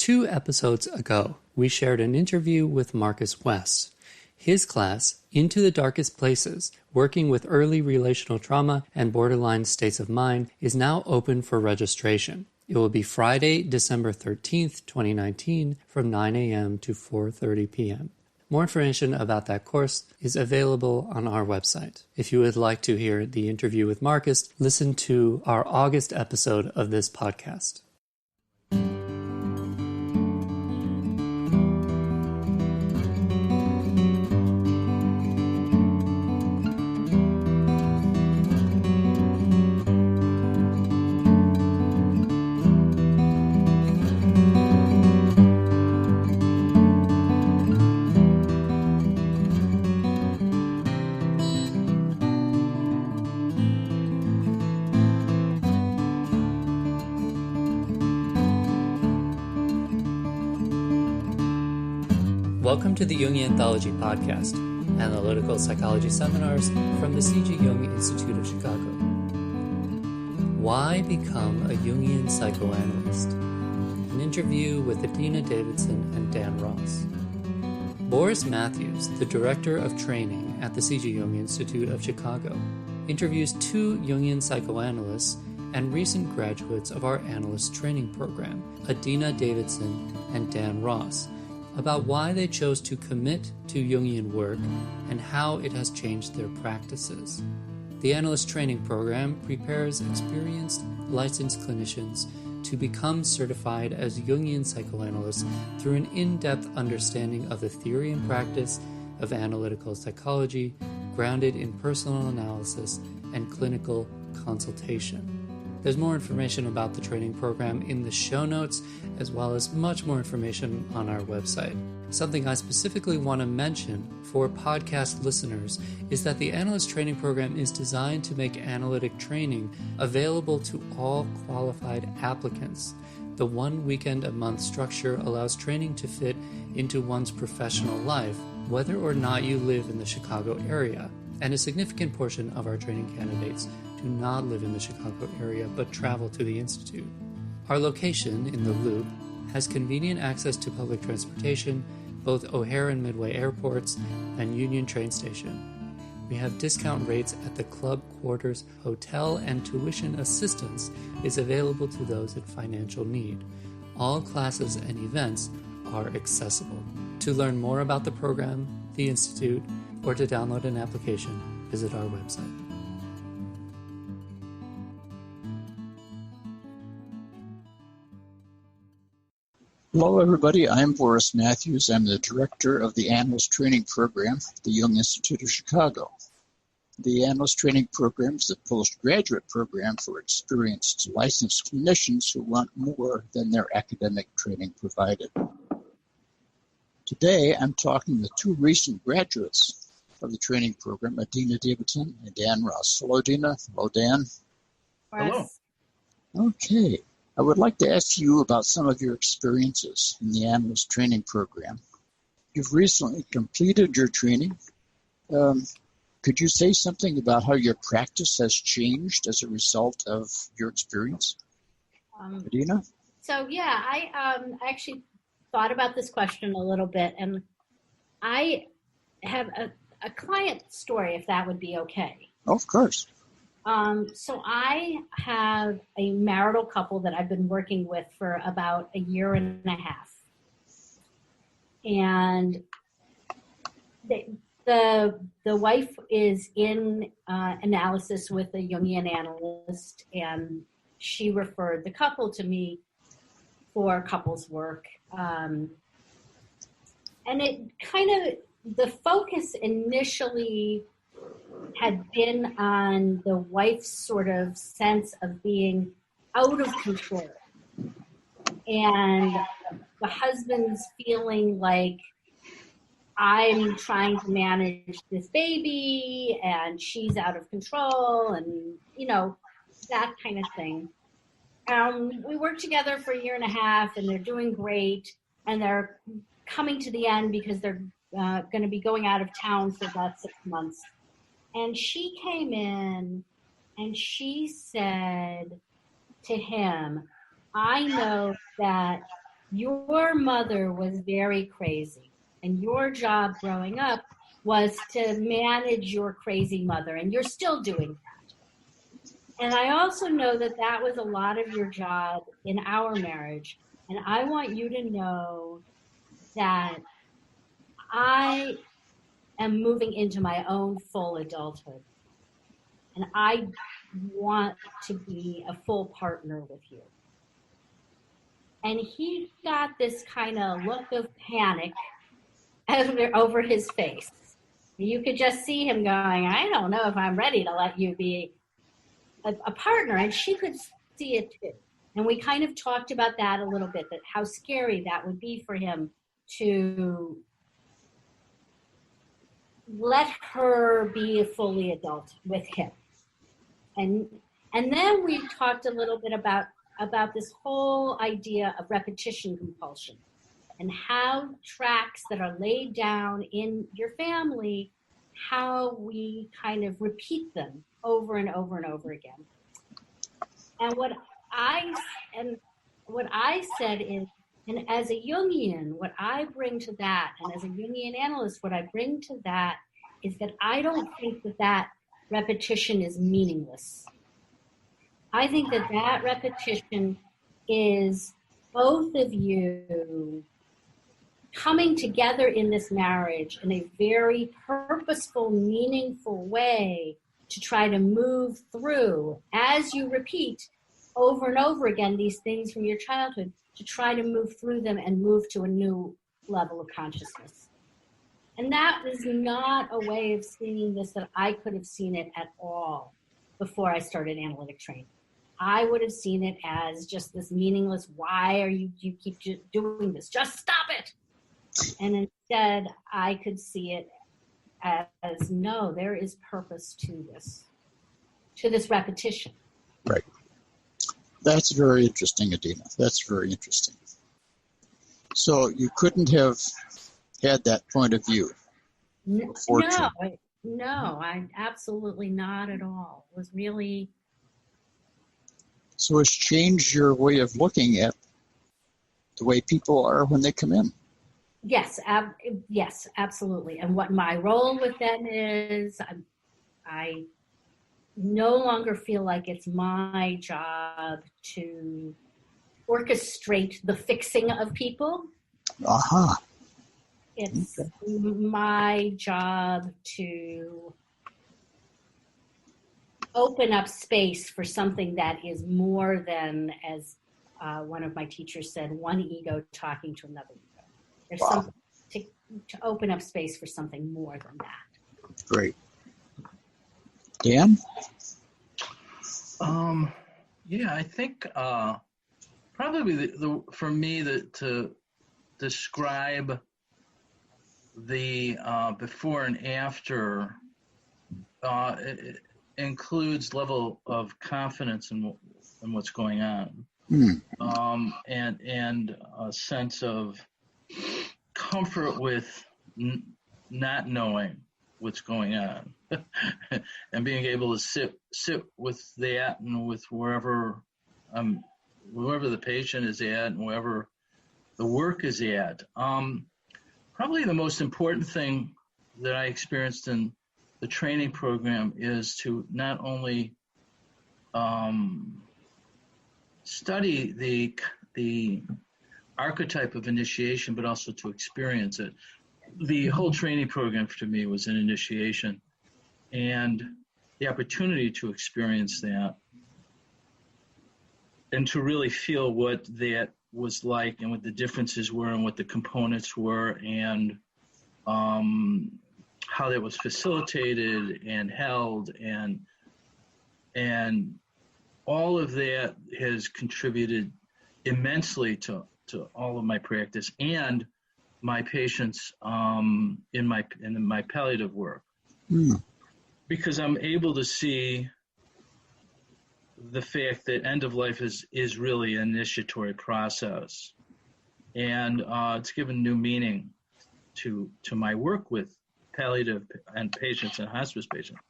2 episodes ago, we shared an interview with Marcus West. His class, Into the Darkest Places, Working with Early Relational Trauma and Borderline States of Mind, is now open for registration. It will be Friday, December 13th, 2019, from 9 a.m. to 4:30 p.m. More information about that course is available on our website. If you would like to hear the interview with Marcus, listen to our August episode of this podcast. Welcome to the Jungian Anthology Podcast, analytical psychology seminars from the Jung Institute of Chicago. Why become a Jungian psychoanalyst? An interview with Adina Davidson and Dan Ross. Boris Matthews, the director of training at the Jung Institute of Chicago, interviews 2 Jungian psychoanalysts and recent graduates of our Analyst Training Program, Adina Davidson and Dan Ross, about why they chose to commit to Jungian work and how it has changed their practices. The Analyst Training Program prepares experienced, licensed clinicians to become certified as Jungian psychoanalysts through an in-depth understanding of the theory and practice of analytical psychology, grounded in personal analysis and clinical consultation. There's more information about the training program in the show notes, as well as much more information on our website. Something I specifically want to mention for podcast listeners is that the Analyst Training Program is designed to make analytic training available to all qualified applicants. The 1 weekend a month structure allows training to fit into one's professional life, whether or not you live in the Chicago area. And a significant portion of our training candidates do not live in the Chicago area but travel to the Institute. Our location in the Loop has convenient access to public transportation, both O'Hare and Midway airports, and Union train station. We have discount rates at the Club Quarters Hotel, and tuition assistance is available to those in financial need. All classes and events are accessible. To learn more about the program, the Institute, or to download an application, visit our website. Hello, everybody. I'm Boris Matthews. I'm the director of the Analyst Training Program at the Jung Institute of Chicago. The Analyst Training Program is a postgraduate program for experienced licensed clinicians who want more than their academic training provided. Today, I'm talking with 2 recent graduates of the training program, Adina Davidson and Dan Ross. Hello, Adina. Hello, Dan. Hello. Okay. I would like to ask you about some of your experiences in the Analyst Training Program. You've recently completed your training. Could you say something about how your practice has changed as a result of your experience? Adina? I actually thought about this question a little bit, and I have a client story, if that would be okay. Oh, of course. So I have a marital couple that I've been working with for about a year and a half. And the wife is in analysis with a Jungian analyst, and she referred the couple to me for couples work. And it kind of, the focus initially had been on the wife's sort of sense of being out of control, and the husband's feeling like, I'm trying to manage this baby and she's out of control, and that kind of thing. We worked together for a year and a half, and they're doing great, and they're coming to the end because they're going to be going out of town for about 6 months. And she came in and she said to him, I know that your mother was very crazy, and your job growing up was to manage your crazy mother, and you're still doing that. And I also know that that was a lot of your job in our marriage. And I want you to know that I am moving into my own full adulthood. And I want to be a full partner with you. And he got this kind of look of panic over his face. You could just see him going, I don't know if I'm ready to let you be a partner. And she could see it too. And we kind of talked about that a little bit, that how scary that would be for him to let her be a fully adult with him. And then we talked a little bit about this whole idea of repetition compulsion and how tracks that are laid down in your family, how we kind of repeat them over and over and over again. And what I said is, and as a Jungian, what I bring to that, and as a Jungian analyst, what I bring to that is that I don't think that repetition is meaningless. I think that repetition is both of you coming together in this marriage in a very purposeful, meaningful way to try to move through, as you repeat over and over again these things from your childhood, to try to move through them and move to a new level of consciousness. And that is not a way of seeing this that I could have seen it at all before I started analytic training. I would have seen it as just this meaningless, why are you keep doing this? Just stop it. And instead, I could see it as, no, there is purpose to this repetition. Right. That's very interesting, Adina. That's very interesting. So you couldn't have had that point of view before? No, I absolutely not at all. It was really... So it's changed your way of looking at the way people are when they come in. Yes, yes, absolutely. And what my role with them is, I no longer feel like it's my job to orchestrate the fixing of people. Aha. It's my job to open up space for something that is more than, as one of my teachers said, one ego talking to another ego. There's something to open up space for something more than that. Great. Dan? Yeah, I think probably for me to describe the before and after it includes level of confidence in what's going on, and a sense of comfort with not knowing what's going on, and being able to sit with that and with wherever the patient is at and wherever the work is at. Probably the most important thing that I experienced in the training program is to not only study the archetype of initiation, but also to experience it. The whole training program to me was an initiation, and the opportunity to experience that and to really feel what that was like and what the differences were and what the components were and how that was facilitated and held, and all of that has contributed immensely to all of my practice and my patients in my palliative work, because I'm able to see the fact that end of life is really an initiatory process, and it's given new meaning to my work with palliative and patients and hospice patients.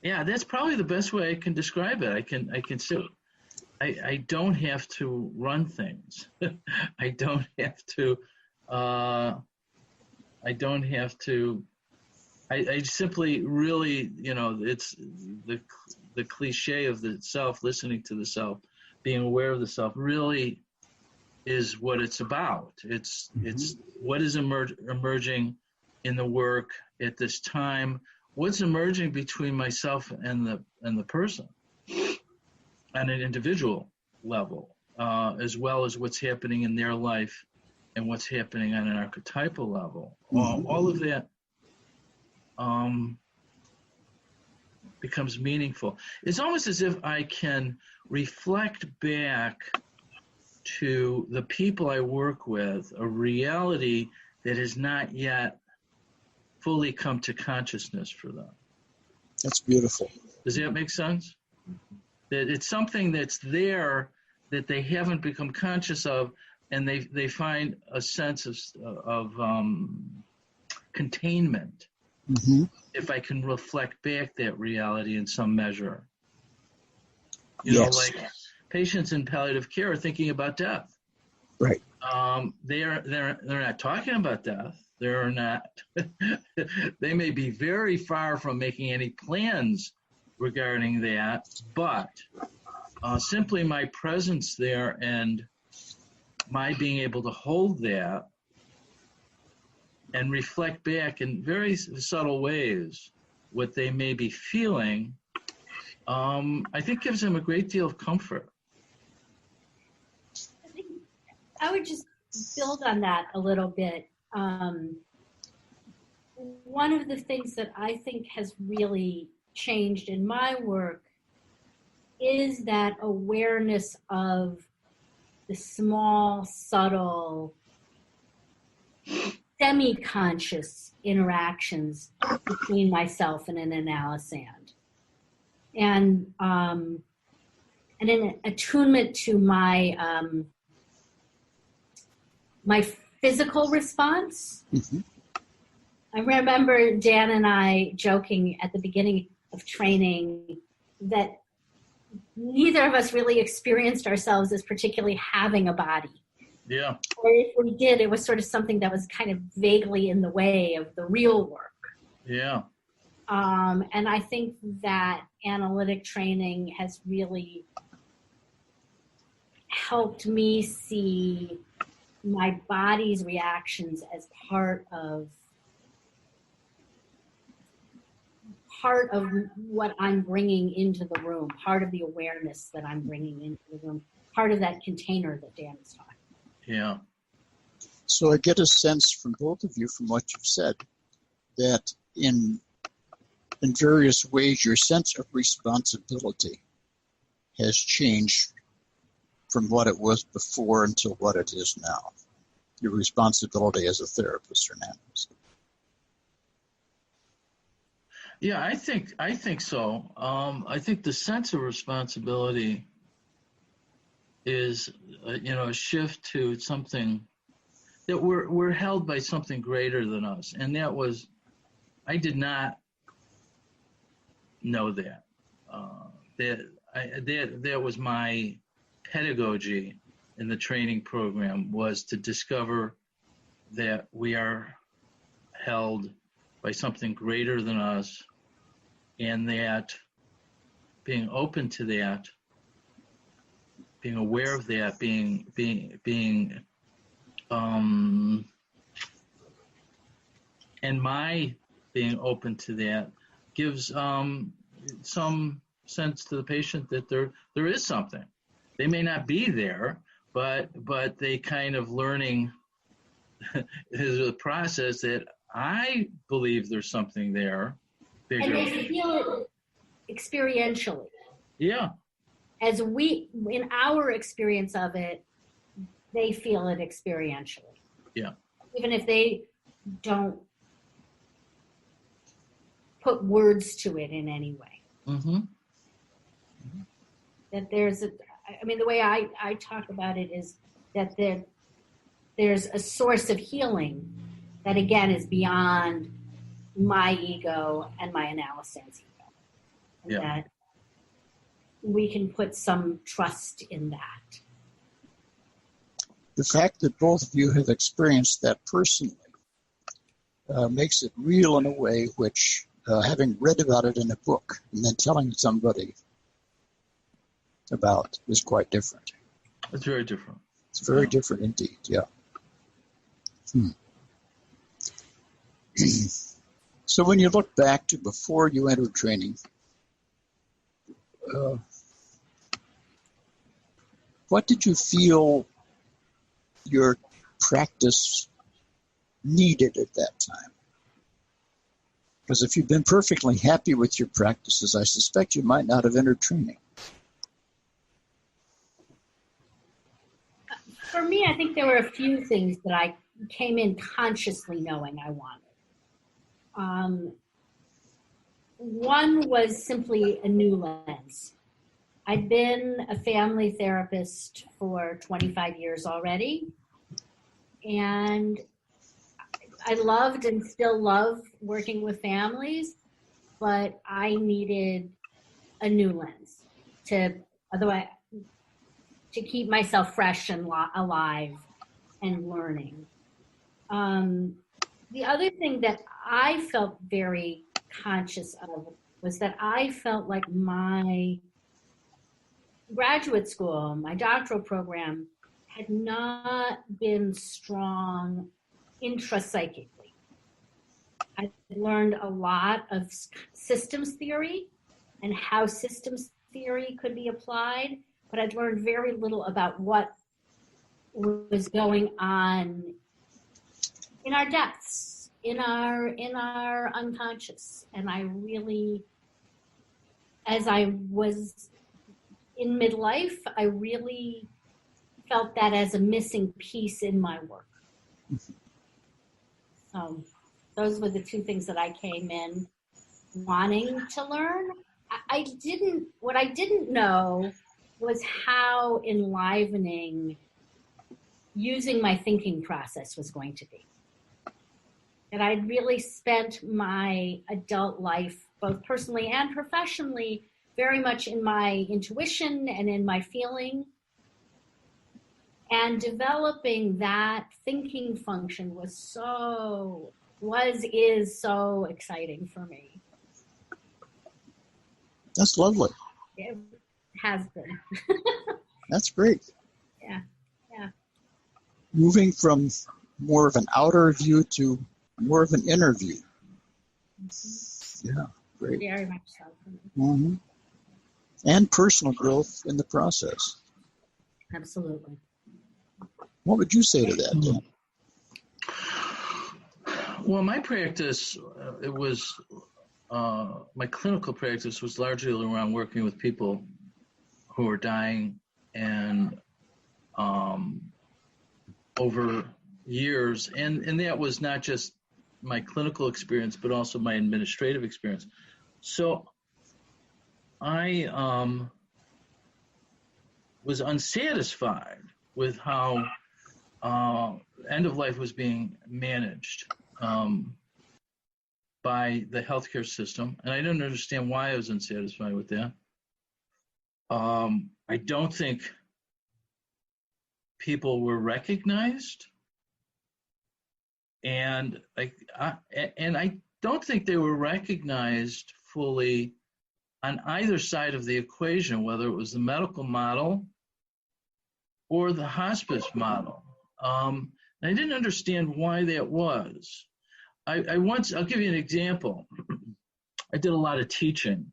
Yeah, that's probably the best way I can describe it. I can sit I don't have to run things. I don't have to. I simply really, it's the cliche of the self, listening to the self, being aware of the self, really is what it's about. It's what is emerging in the work at this time. What's emerging between myself and the person on an individual level, as well as what's happening in their life and what's happening on an archetypal level. All of that becomes meaningful. It's almost as if I can reflect back to the people I work with a reality that has not yet fully come to consciousness for them. That's beautiful. Does that make sense? That it's something that's there that they haven't become conscious of, and they find a sense of containment. If I can reflect back that reality in some measure. You know, like patients in palliative care are thinking about death. Right. They're not talking about death. They're not. They may be very far from making any plans regarding that, but simply my presence there and my being able to hold that and reflect back in very subtle ways what they may be feeling, I think gives them a great deal of comfort. I would just build on that a little bit. One of the things that I think has really changed in my work is that awareness of the small, subtle, semi-conscious interactions between myself and an analysand. And an attunement to my my physical response. I remember Dan and I joking at the beginning of training that neither of us really experienced ourselves as particularly having a body. Yeah. Or if we did, it was sort of something that was kind of vaguely in the way of the real work. Yeah. And I think that analytic training has really helped me see my body's reactions as part of what I'm bringing into the room, part of the awareness that I'm bringing into the room, part of that container that Dan is talking. Yeah. So I get a sense from both of you, from what you've said, that in various ways your sense of responsibility has changed from what it was before until what it is now. Your responsibility as a therapist or an analyst. Yeah, I think so. I think the sense of responsibility is, a shift to something that we're held by something greater than us, and that was, I did not know that. That was my pedagogy in the training program, was to discover that we are held by something greater than us, and that being open to that, being aware of that, being and my being open to that gives some sense to the patient that there is something. They may not be there, but they kind of learning is a process that I believe there's something there. Bigger. And they feel it experientially. Yeah. As in our experience of it, they feel it experientially. Yeah. Even if they don't put words to it in any way. Mm-hmm. That the way I talk about it is that there's a source of healing that, again, is beyond my ego and my analysand's ego. And we can put some trust in that. The fact that both of you have experienced that personally makes it real in a way which, having read about it in a book and then telling somebody about is quite different. It's very different. It's very different indeed, yeah. So when you look back to before you entered training, what did you feel your practice needed at that time? Because if you've been perfectly happy with your practices, I suspect you might not have entered training. For me, I think there were a few things that I came in consciously knowing I wanted. One was simply a new lens. I'd been a family therapist for 25 years already, and I loved and still love working with families, but I needed a new lens to keep myself fresh and alive and learning. The other thing that I felt very conscious of was that I felt like my graduate school, my doctoral program, had not been strong intrapsychically. I learned a lot of systems theory and how systems theory could be applied, but I'd learned very little about what was going on in our depths, in our unconscious. And I really, as I was in midlife, I really felt that as a missing piece in my work. So those were the two things that I came in wanting to learn. What I didn't know was how enlivening using my thinking process was going to be. And I'd really spent my adult life, both personally and professionally, very much in my intuition and in my feeling. And developing that thinking function is so exciting for me. That's lovely. It has been. That's great. Yeah. Moving more of an outer view to more of an inner view. Mm-hmm. Yeah, great. Very much so for me. Mm-hmm. And personal growth in the process. Absolutely. What would you say to that, Dan? Well, my practice, my clinical practice was largely around working with people who are dying, and over years, and that was not just my clinical experience, but also my administrative experience. So I was unsatisfied with how end of life was being managed by the healthcare system, and I didn't understand why I was unsatisfied with that. I don't think people were recognized, and I don't think they were recognized fully on either side of the equation, whether it was the medical model or the hospice model. I didn't understand why that was. I'll give you an example. I did a lot of teaching.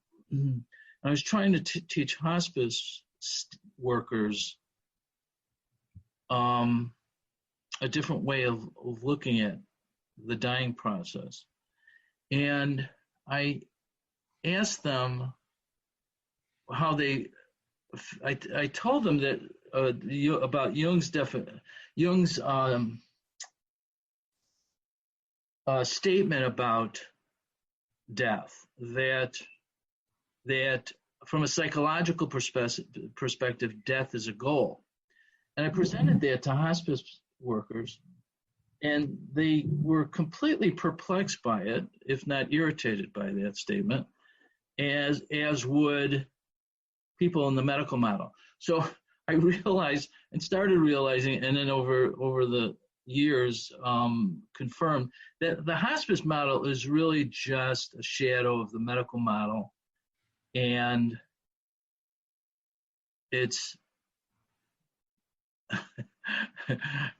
I was trying to teach hospice workers a different way of looking at the dying process. And I asked them how I told them that about Jung's statement about death, that from a psychological perspective, death is a goal. And I presented that to hospice workers, and they were completely perplexed by it, if not irritated by that statement, as would people in the medical model. So I realized and started realizing, and then over the years confirmed that the hospice model is really just a shadow of the medical model, and it's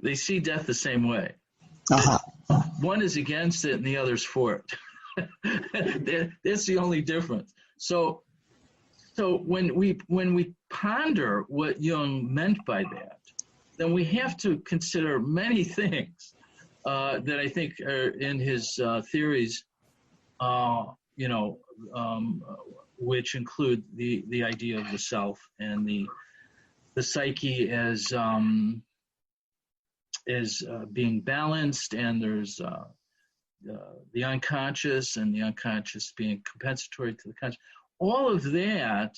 they see death the same way. One is against it and the other's for it. That's the only difference. So when we ponder what Jung meant by that, then we have to consider many things that I think are in his theories, which include the idea of the self and the psyche as being balanced, and there's the unconscious, and the unconscious being compensatory to the conscious. All of that,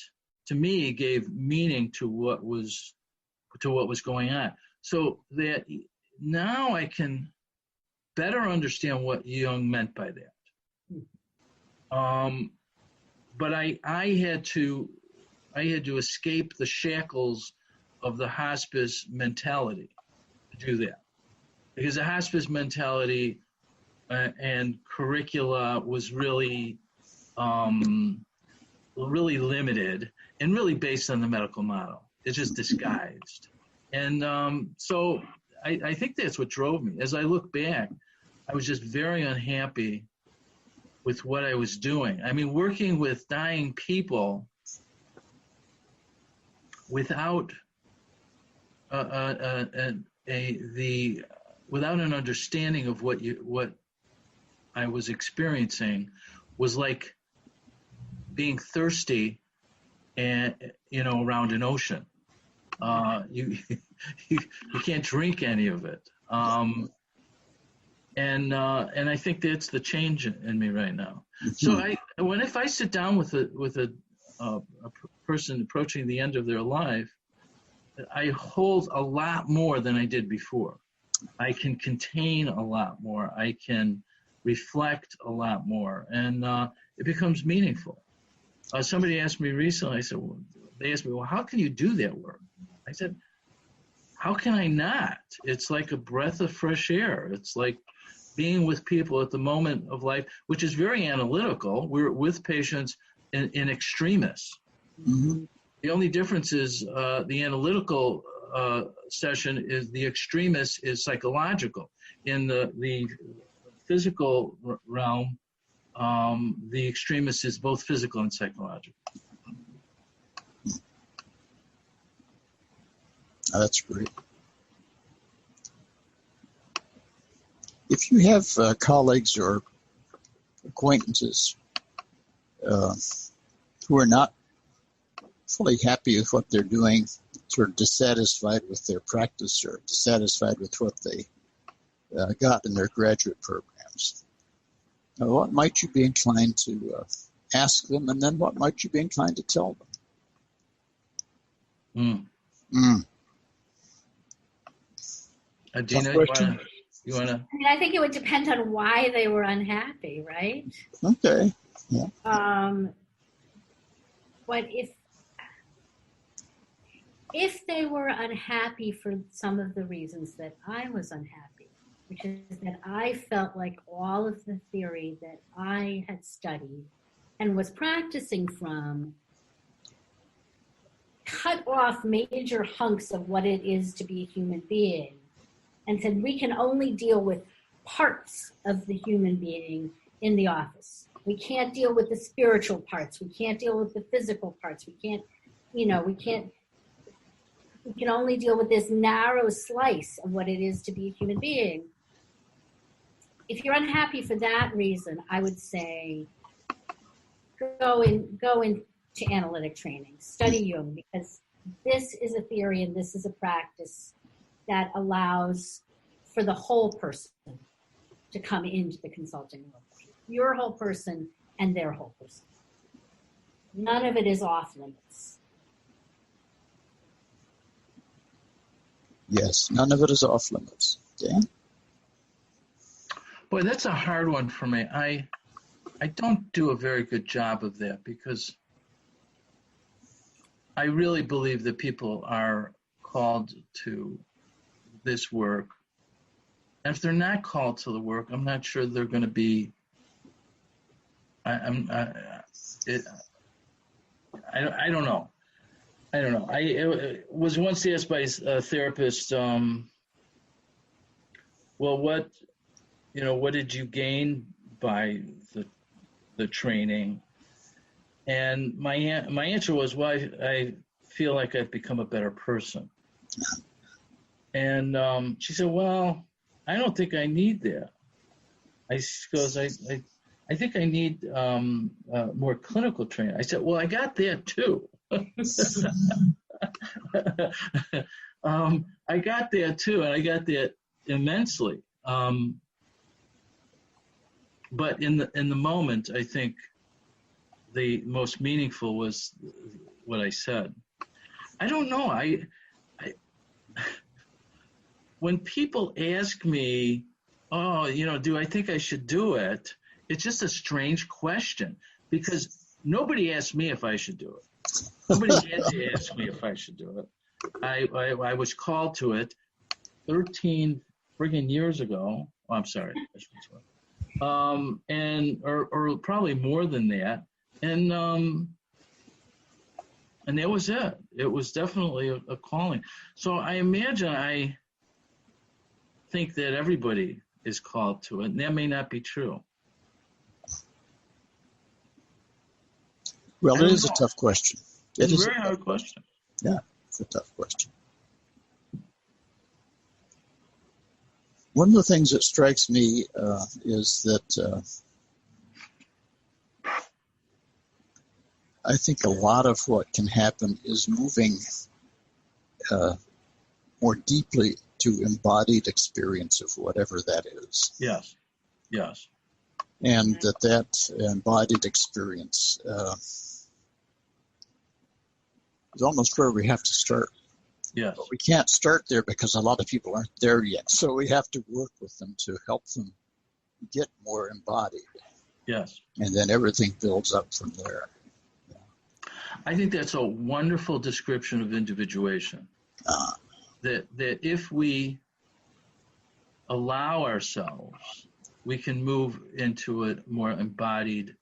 to me, gave meaning to what was going on. So that now I can better understand what Jung meant by that. But I had to escape the shackles of the hospice mentality to do that, because the hospice mentality and curricula was really limited and really based on the medical model. It's just disguised. And so I think that's what drove me. As I look back, I was just very unhappy with what I was doing. I mean, working with dying people without without an understanding of what I was experiencing was like being thirsty and around an ocean. You can't drink any of it. And I think that's the change in me right now. So if I sit down with a person approaching the end of their life, I hold a lot more than I did before. I can contain a lot more. I can reflect a lot more, and it becomes meaningful. Somebody asked me recently, they asked me, well, how can you do that work? I said, how can I not? It's like a breath of fresh air. It's like being with people at the moment of life, which is very analytical. We're with patients in extremis. Mm-hmm. The only difference is the analytical session is the extremis is psychological. In the physical realm, the extremis is both physical and psychological. Oh, that's great. If you have colleagues or acquaintances who are not fully happy with what they're doing, sort of dissatisfied with their practice or dissatisfied with what they got in their graduate programs, what might you be inclined to ask them, and then what might you be inclined to tell them? Adina, you want to? I mean, I think it would depend on why they were unhappy, right? Okay. Yeah. But if they were unhappy for some of the reasons that I was unhappy, which is that I felt like all of the theory that I had studied and was practicing from cut off major hunks of what it is to be a human being, and said we can only deal with parts of the human being in the office. We can't deal with the spiritual parts. We can't deal with the physical parts. We can only deal with this narrow slice of what it is to be a human being. If you're unhappy for that reason, I would say go into analytic training, study Jung, because this is a theory and this is a practice that allows for the whole person to come into the consulting world. Your whole person and their whole person. None of it is off limits. Yes, none of it is off limits. Dan? Boy, that's a hard one for me. I don't do a very good job of that because I really believe that people are called to this work. And if they're not called to the work, I'm not sure they're going to be. I don't know. I don't know. I was once asked by a therapist, well, what did you gain by the training? And my answer was, well, I feel like I've become a better person. And she said, well, I don't think I need that. I think I need more clinical training. I said, well, I got that too. I got that too, and I got that immensely. But in the moment, I think the most meaningful was what I said. I don't know. I when people ask me, oh, do I think I should do it? It's just a strange question, because nobody asked me if I should do it. Nobody had to ask me if I should do it. I was called to it 13 friggin' years ago. Oh, I'm sorry. Or probably more than that. And that was it. It was definitely a calling. So I imagine, I think that everybody is called to it, and that may not be true. Well, it is a tough question. It's a very hard question. Yeah, it's a tough question. One of the things that strikes me is that I think a lot of what can happen is moving more deeply to embodied experience of whatever that is. Yes. And that embodied experience is almost where we have to start. Yes. But we can't start there because a lot of people aren't there yet. So we have to work with them to help them get more embodied. Yes. And then everything builds up from there. Yeah. I think that's a wonderful description of individuation. That if we allow ourselves, we can move into a more embodied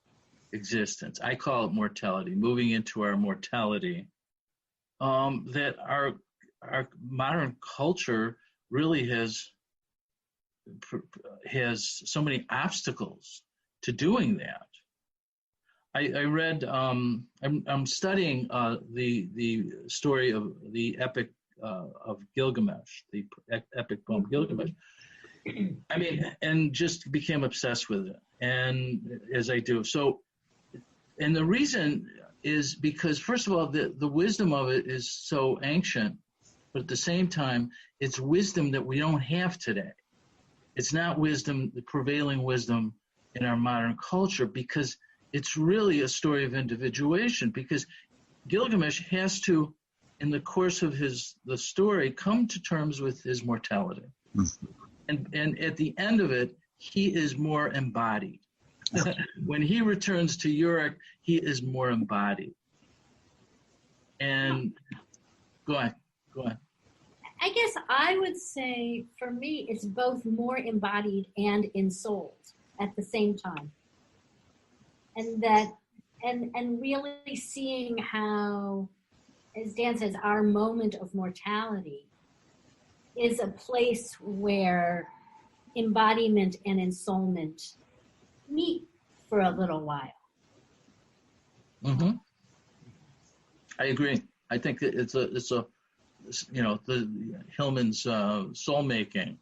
existence. I call it mortality, moving into our mortality. That our modern culture really has so many obstacles to doing that. I read, I'm studying the story of the epic of Gilgamesh, the epic poem Gilgamesh. I mean, and just became obsessed with it, and as I do. So, and the reason is because, first of all, the wisdom of it is so ancient, but at the same time, it's wisdom that we don't have today. It's not wisdom, the prevailing wisdom in our modern culture, because it's really a story of individuation, because Gilgamesh has to, in the course of the story, come to terms with his mortality. Mm-hmm. And at the end of it, he is more embodied. When he returns to Uruk, he is more embodied. And go on. I guess I would say, for me, it's both more embodied and ensouled at the same time. And that, and really seeing how, as Dan says, our moment of mortality is a place where embodiment and ensoulment meet for a little while. Mm-hmm. I agree. I think it's a the Hillman's soul making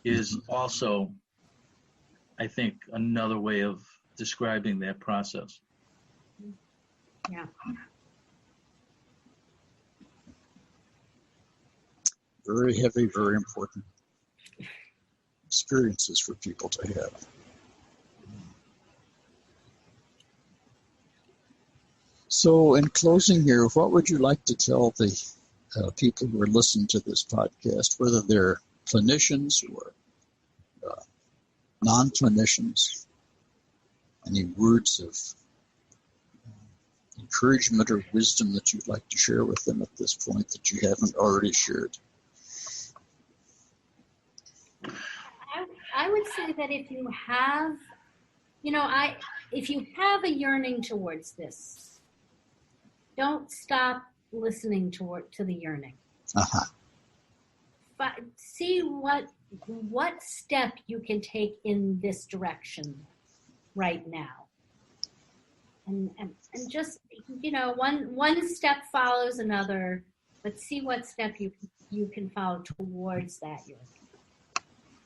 is also, I think, another way of describing that process. Yeah. Very heavy, very important experiences for people to have. So in closing here, what would you like to tell the people who are listening to this podcast, whether they're clinicians or non-clinicians? Any words of encouragement or wisdom that you'd like to share with them at this point that you haven't already shared? I would say that if you have, if you have a yearning towards this, don't stop listening to the yearning. Uh-huh. But see what step you can take in this direction right now. And just, one step follows another, but see what step you can follow towards that yearning.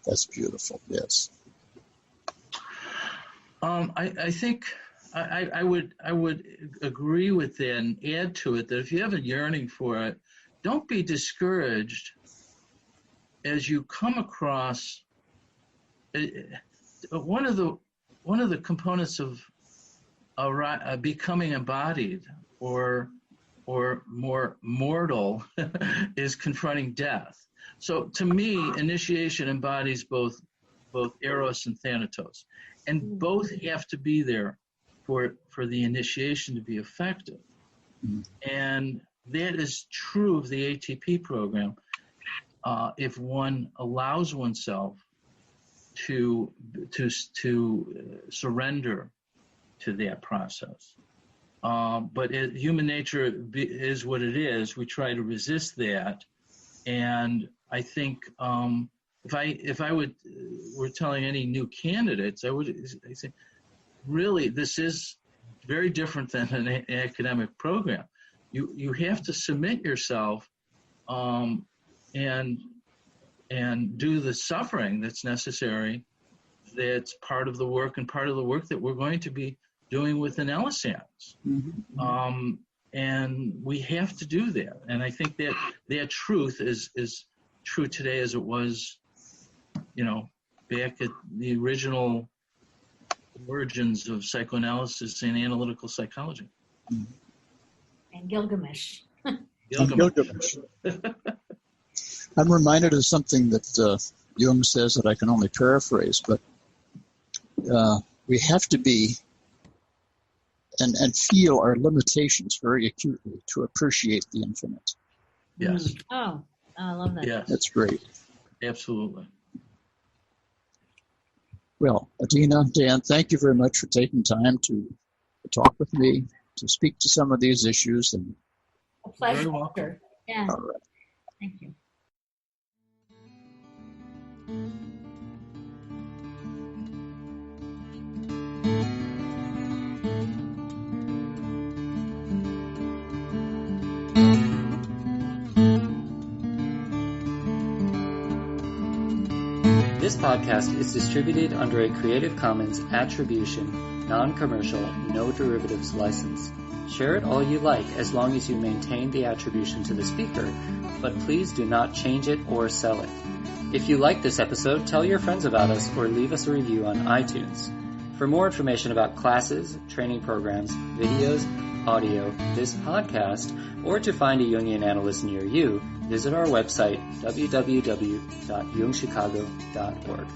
That's beautiful, yes. I think I would agree with that and add to it that if you have a yearning for it, don't be discouraged as you come across one of the components of becoming embodied or more mortal is confronting death. So to me, initiation embodies both eros and thanatos, and both have to be there for the initiation to be effective. Mm-hmm. And that is true of the ATP program. If one allows oneself to surrender to that process. But human nature is what it is. We try to resist that. And I think if I were telling any new candidates, I say, really, this is very different than an academic program. You have to submit yourself and do the suffering that's necessary. That's part of the work and part of the work that we're going to be doing with an LSANs. Mm-hmm. And we have to do that. And I think that truth is true today as it was, back at the original origins of psychoanalysis and analytical psychology. And Gilgamesh. Gilgamesh. I'm reminded of something that Jung says that I can only paraphrase, but we have to be and feel our limitations very acutely to appreciate the infinite. Yes. Oh, I love that. Yes. That's great. Absolutely. Well, Adina, Dan, thank you very much for taking time to talk with me, to speak to some of these issues. And a pleasure. Very welcome. Yeah. All right. Thank you. This podcast is distributed under a Creative Commons Attribution, Non-Commercial, No Derivatives license. Share it all you like as long as you maintain the attribution to the speaker, but please do not change it or sell it. If you like this episode, tell your friends about us or leave us a review on iTunes. For more information about classes, training programs, videos, audio, this podcast, or to find a Jungian analyst near you, visit our website, www.jungchicago.org.